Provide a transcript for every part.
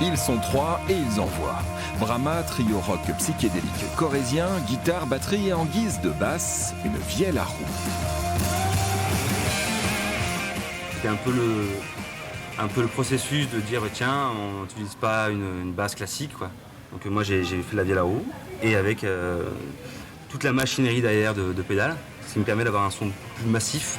Ils sont 3 et ils envoient. Brahma, trio rock psychédélique corrézien, guitare, batterie et en guise de basse, une vielle à roue. C'était un peu le processus de dire tiens, on n'utilise pas une basse classique, quoi. Donc moi j'ai fait la vielle à roue et avec toute la machinerie derrière de pédales, ce qui me permet d'avoir un son plus massif.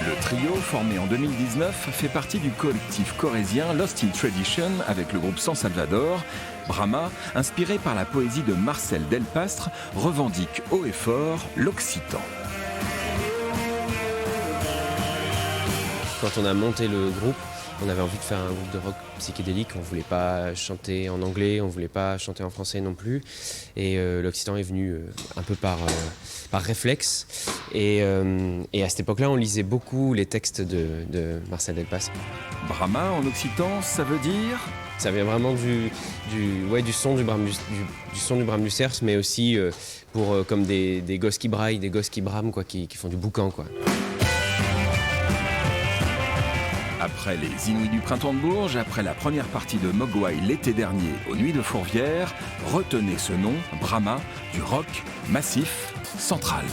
Le trio, formé en 2019, fait partie du collectif corrézien Lost in Tradition avec le groupe San Salvador. Brahma, inspiré par la poésie de Marcel Delpastre, revendique haut et fort l'occitan. Quand on a monté le groupe, on avait envie de faire un groupe de rock psychédélique. On ne voulait pas chanter en anglais, on ne voulait pas chanter en français non plus. Et l'occitan est venu un peu par réflexe. Et à cette époque-là, on lisait beaucoup les textes de Marcel Delpastre. Brahma en occitan, ça veut dire ? Ça vient vraiment du son du brame du cerf, mais aussi comme des gosses qui braillent, des gosses qui brament, quoi, qui font du boucan, quoi. Après les Inouïs du Printemps de Bourges, après la première partie de Mogwai l'été dernier aux Nuits de Fourvière, retenez ce nom, Brahma, du rock massif central.